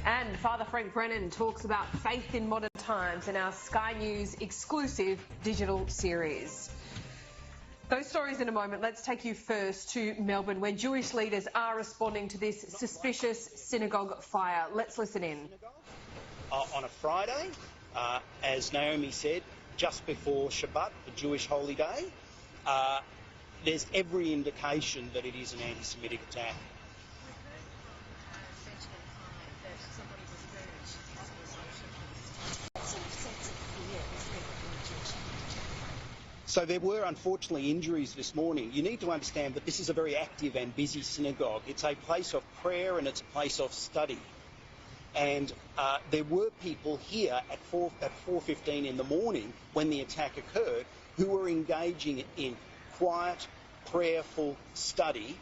And Father Frank Brennan talks about faith in modern times in our Sky News exclusive digital series. Those stories in a moment. Let's take you first to Melbourne, where Jewish leaders are responding to this suspicious synagogue fire. Let's listen in. On a Friday, as Naomi said, just before Shabbat, the Jewish holy day, there's every indication that it is an anti-Semitic attack. So there were unfortunately injuries this morning. You need to understand that this is a very active and busy synagogue. It's a place of prayer and it's a place of study. And there were people here at 4:15 in the morning when the attack occurred who were engaging in quiet, prayerful study,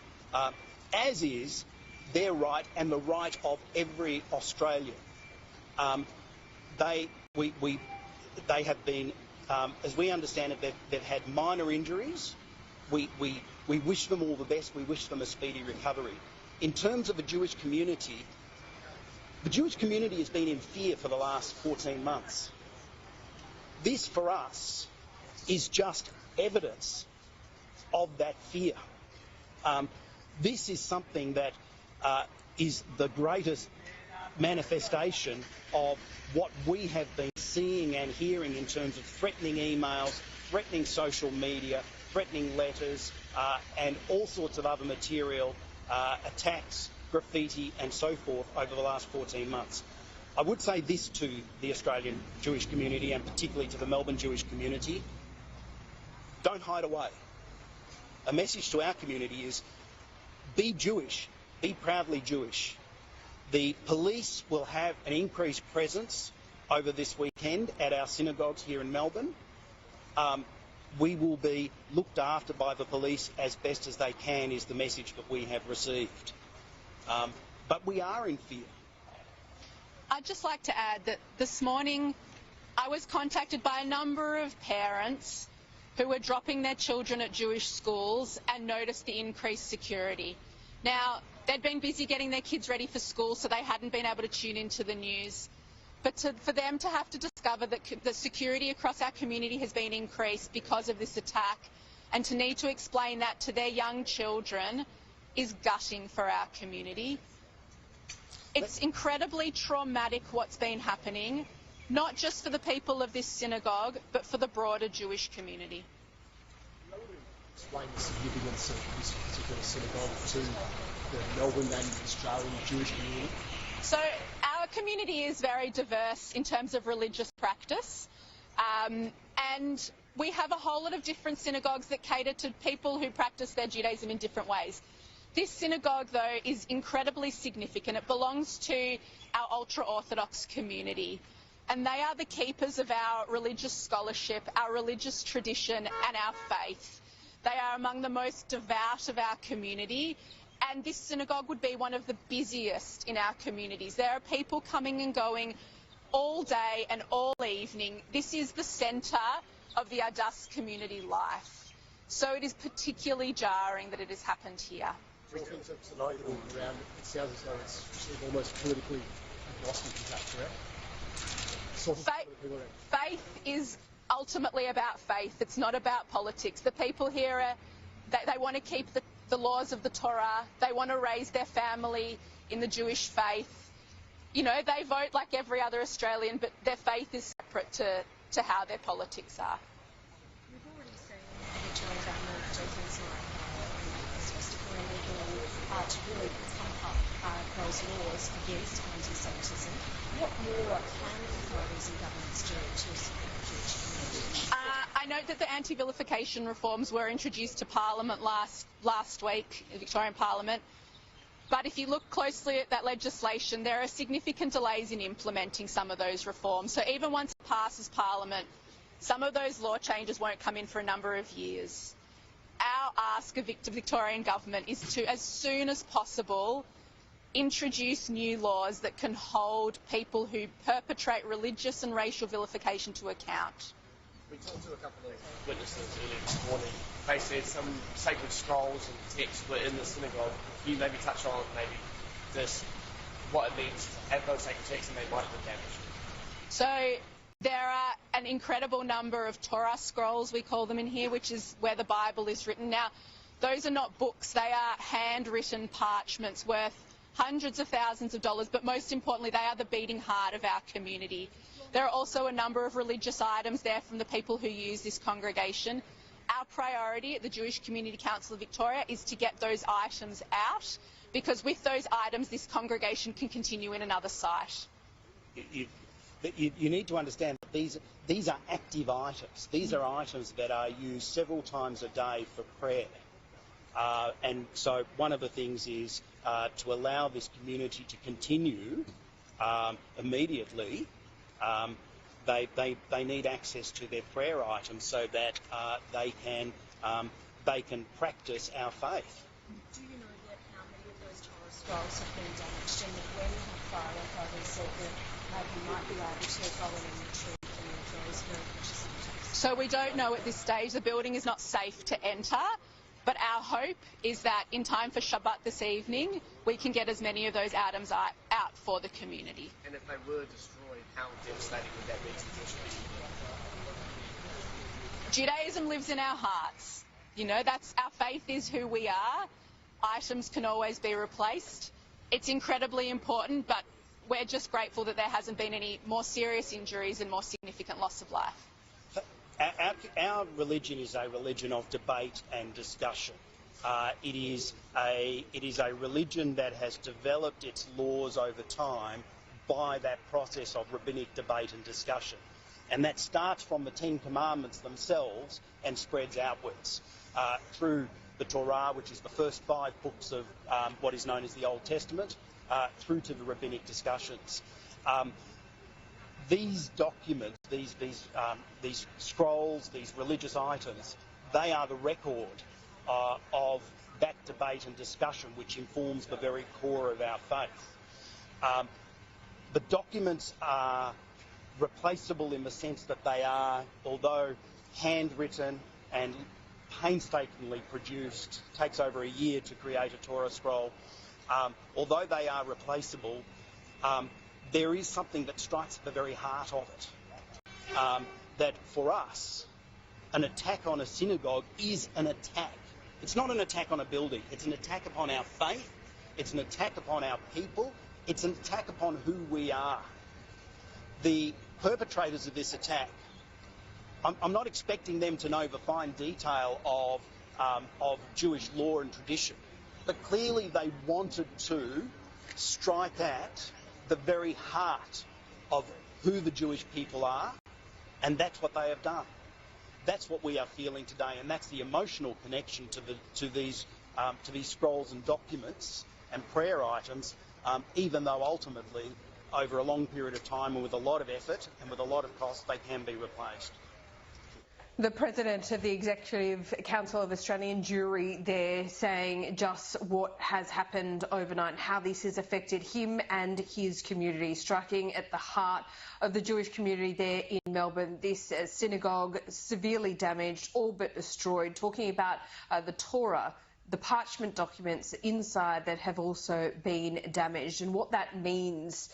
as is their right and the right of every Australian. They have been, as we understand it, they've had minor injuries. We wish them all the best. We wish them a speedy recovery. In terms of the Jewish community has been in fear for the last 14 months. This, for us, is just evidence of that fear. This is something that is the greatest manifestation of what we have been seeing and hearing in terms of threatening emails, threatening social media, threatening letters, and all sorts of other material, attacks, graffiti and so forth over the last 14 months. I would say this to the Australian Jewish community and particularly to the Melbourne Jewish community: don't hide away. A message to our community is be Jewish, be proudly Jewish. The police will have an increased presence over this weekend at our synagogues here in Melbourne. We will be looked after by the police as best as they can, is the message that we have received. But we are in fear. I'd just like to add that this morning I was contacted by a number of parents who were dropping their children at Jewish schools and noticed the increased security. Now, they'd been busy getting their kids ready for school, so they hadn't been able to tune into the news. But for them to have to discover that the security across our community has been increased because of this attack, and to need to explain that to their young children, is gutting for our community. It's incredibly traumatic what's been happening, not just for the people of this synagogue, but for the broader Jewish community. Explain the significance of this particular synagogue to the Melbourne and Australian Jewish community? So our community is very diverse in terms of religious practice, and we have a whole lot of different synagogues that cater to people who practice their Judaism in different ways. This synagogue, though, is incredibly significant. It belongs to our ultra-Orthodox community, and they are the keepers of our religious scholarship, our religious tradition and our faith. They are among the most devout of our community, and this synagogue would be one of the busiest in our communities. There are people coming and going all day and all evening. This is the centre of the Adass community life. So it is particularly jarring that it has happened here. It sounds as though it's almost politically agnostic, is that correct? Faith is ultimately about faith. It's not about politics. The people here, they want to keep the laws of the Torah. They want to raise their family in the Jewish faith. You know, they vote like every other Australian, but their faith is separate to how their politics are. We've already seen the Victorian government do things like to really pump up those laws against anti-Semitism. What more can authorities and governments do to support the Jewish community? I note that the anti-vilification reforms were introduced to Parliament last week, the Victorian Parliament. But if you look closely at that legislation, there are significant delays in implementing some of those reforms. So even once it passes Parliament, some of those law changes won't come in for a number of years. Our ask of the Victorian government is to, as soon as possible, introduce new laws that can hold people who perpetrate religious and racial vilification to account. We talked to a couple of witnesses earlier this morning. They said some sacred scrolls and texts were in the synagogue. Can you maybe touch on maybe this what it means to have those sacred texts and they might have been damaged? So there are an incredible number of Torah scrolls, we call them in here, which is where the Bible is written. Now, those are not books, they are handwritten parchments worth hundreds of thousands of dollars, but most importantly, they are the beating heart of our community. There are also a number of religious items there from the people who use this congregation. Our priority at the Jewish Community Council of Victoria is to get those items out, because with those items, this congregation can continue in another site. You need to understand that these are active items. These are items that are used several times a day for prayer. And so one of the things is to allow this community to continue immediately. They need access to their prayer items so that they can practice our faith. Do you know that how many of those Torah scrolls have been damaged, and when far off others said that you might be able to go in and retrieve any of those very precious items? So we don't know at this stage. The building is not safe to enter, but our hope is that in time for Shabbat this evening, we can get as many of those items out for the community. And if they were destroyed, how devastating would that be to the Jewish people? Judaism lives in our hearts. You know, that's our faith is who we are. Items can always be replaced. It's incredibly important, but we're just grateful that there hasn't been any more serious injuries and more significant loss of life. Our religion is a religion of debate and discussion. It is a religion that has developed its laws over time by that process of rabbinic debate and discussion. And that starts from the Ten Commandments themselves and spreads outwards through the Torah, which is the first 5 books of what is known as the Old Testament, through to the rabbinic discussions. These documents, these scrolls, these religious items, they are the record of that debate and discussion which informs the very core of our faith. The documents are replaceable in the sense that they are, although handwritten and painstakingly produced, takes over a year to create a Torah scroll, although they are replaceable, there is something that strikes at the very heart of it. That for us, an attack on a synagogue is an attack. It's not an attack on a building. It's an attack upon our faith. It's an attack upon our people. It's an attack upon who we are. The perpetrators of this attack, I'm not expecting them to know the fine detail of Jewish law and tradition, but clearly they wanted to strike at the very heart of who the Jewish people are, and that's what they have done. That's what we are feeling today, and that's the emotional connection to these scrolls and documents and prayer items, even though ultimately, over a long period of time and with a lot of effort and with a lot of cost, they can be replaced. The President of the Executive Council of Australian Jewry there saying just what has happened overnight and how this has affected him and his community, striking at the heart of the Jewish community there in Melbourne. This synagogue severely damaged, all but destroyed, talking about the Torah, the parchment documents inside that have also been damaged and what that means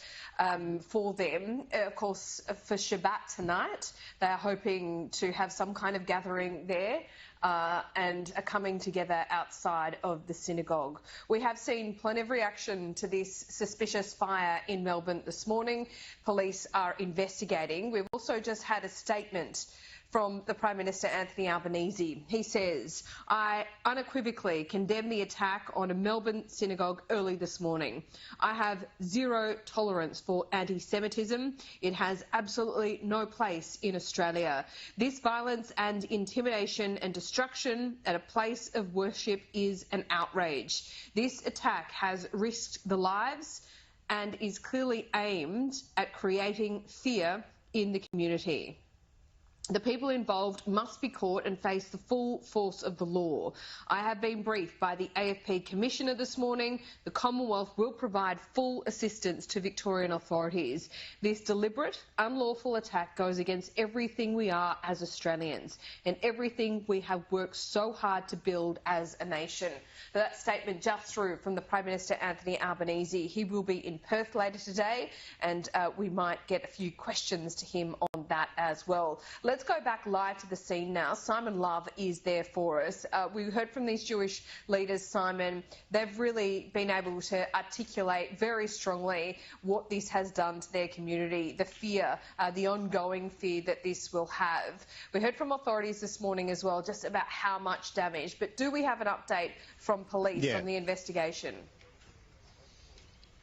for them. Of course, for Shabbat tonight, they are hoping to have some kind of gathering there and are coming together outside of the synagogue. We have seen plenty of reaction to this suspicious fire in Melbourne this morning. Police are investigating. We've also just had a statement from the Prime Minister Anthony Albanese. He says, "I unequivocally condemn the attack on a Melbourne synagogue early this morning. I have zero tolerance for anti-Semitism. It has absolutely no place in Australia. This violence and intimidation and destruction at a place of worship is an outrage. This attack has risked the lives and is clearly aimed at creating fear in the community." The people involved must be caught and face the full force of the law. I have been briefed by the AFP Commissioner this morning. The Commonwealth will provide full assistance to Victorian authorities. This deliberate, unlawful attack goes against everything we are as Australians and everything we have worked so hard to build as a nation. That statement just through from the Prime Minister Anthony Albanese. He will be in Perth later today, and we might get a few questions to him on that as well. Let's go back live to the scene now. Simon Love is there for us. We heard from these Jewish leaders, Simon. They've really been able to articulate very strongly what this has done to their community, the fear, the ongoing fear that this will have. We heard from authorities this morning as well just about how much damage. But do we have an update from police on the investigation?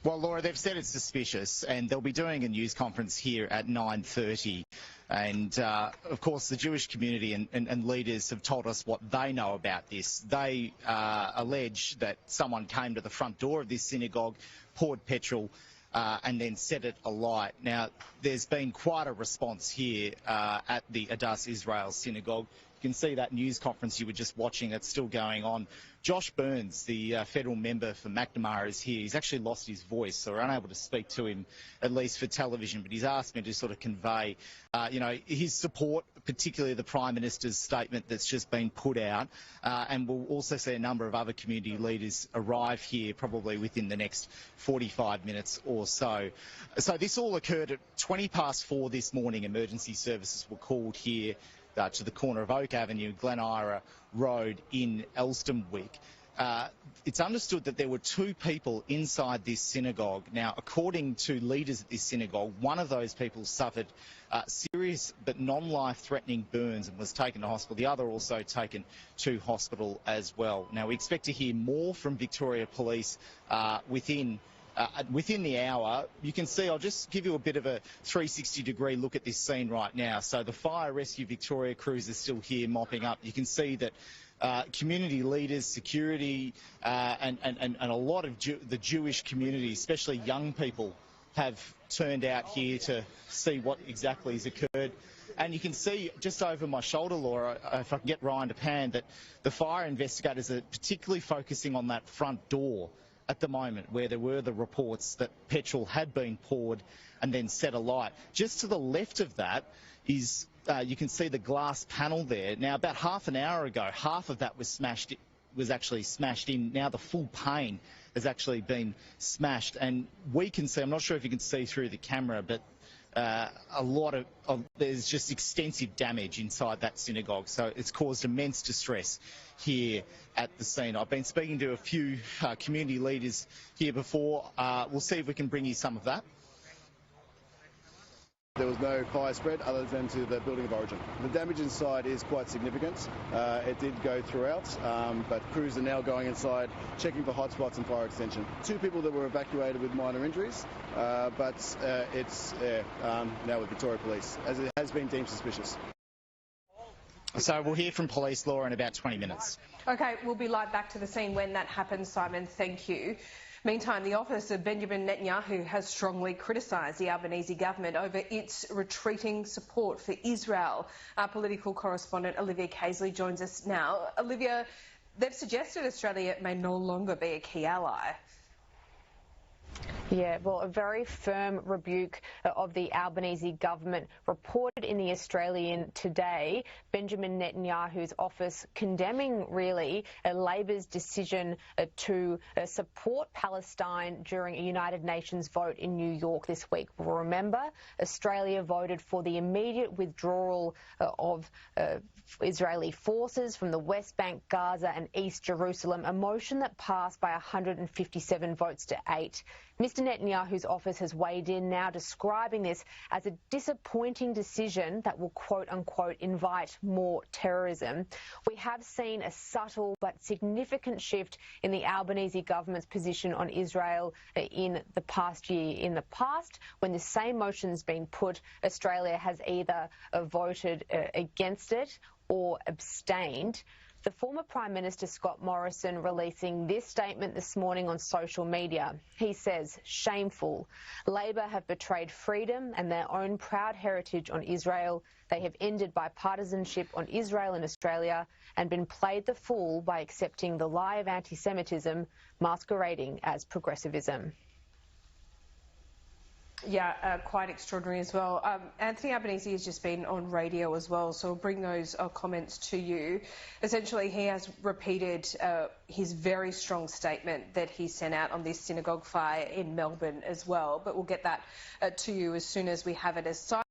Well, Laura, they've said it's suspicious, and they'll be doing a news conference here at 9:30. And, of course, the Jewish community and leaders have told us what they know about this. They allege that someone came to the front door of this synagogue, poured petrol, and then set it alight. Now, there's been quite a response here at the Adass Israel Synagogue. You can see that news conference you were just watching that's still going on. Josh Burns, the federal member for McNamara, is here. He's actually lost his voice, so we're unable to speak to him, at least for television, but he's asked me to sort of convey, his support, particularly the Prime Minister's statement that's just been put out, and we'll also see a number of other community leaders arrive here probably within the next 45 minutes or so. So this all occurred at 4:20 this morning. Emergency services were called here to the corner of Oak Avenue, Glen Ira Road in Elstonwick. It's understood that there were two people inside this synagogue. Now, according to leaders at this synagogue, one of those people suffered serious but non-life-threatening burns and was taken to hospital. The other also taken to hospital as well. Now, we expect to hear more from Victoria Police within the hour. You can see, I'll just give you a bit of a 360-degree look at this scene right now. So the Fire Rescue Victoria crews are still here mopping up. You can see that community leaders, security, and a lot of the Jewish community, especially young people, have turned out here to see what exactly has occurred. And you can see just over my shoulder, Laura, if I can get Ryan to pan, that the fire investigators are particularly focusing on that front door at the moment, where there were the reports that petrol had been poured and then set alight. Just to the left of that is, you can see the glass panel there. Now, about half an hour ago, half of that was actually smashed in. Now the full pane has actually been smashed, and we can see, I'm not sure if you can see through the camera, but there's just extensive damage inside that synagogue, so it's caused immense distress here at the scene. I've been speaking to a few community leaders here before. We'll see if we can bring you some of that. There was no fire spread other than to the building of origin. The damage inside is quite significant. It did go throughout, but crews are now going inside, checking for hotspots and fire extension. Two people that were evacuated with minor injuries, but it's now with Victoria Police, as it has been deemed suspicious. So we'll hear from police, Laura, in about 20 minutes. OK, we'll be live back to the scene when that happens, Simon. Thank you. Meantime, the office of Benjamin Netanyahu has strongly criticised the Albanese government over its retreating support for Israel. Our political correspondent Olivia Casely joins us now. Olivia, they've suggested Australia may no longer be a key ally. Yeah, well, a very firm rebuke of the Albanese government reported in The Australian today. Benjamin Netanyahu's office condemning, really, Labor's decision to support Palestine during a United Nations vote in New York this week. We'll remember, Australia voted for the immediate withdrawal of Israeli forces from the West Bank, Gaza and East Jerusalem, a motion that passed by 157 votes to 8. Mr Netanyahu's office has weighed in now, describing this as a disappointing decision that will quote-unquote invite more terrorism. We have seen a subtle but significant shift in the Albanese government's position on Israel in the past year. In the past, when the same motion's been put, Australia has either voted against it or abstained. The former Prime Minister Scott Morrison releasing this statement this morning on social media. He says, shameful. Labor have betrayed freedom and their own proud heritage on Israel. They have ended bipartisanship on Israel and Australia and been played the fool by accepting the lie of anti-Semitism masquerading as progressivism. Yeah, quite extraordinary as well. Anthony Albanese has just been on radio as well, so we'll bring those comments to you. Essentially, he has repeated his very strong statement that he sent out on this synagogue fire in Melbourne as well, but we'll get that to you as soon as we have it as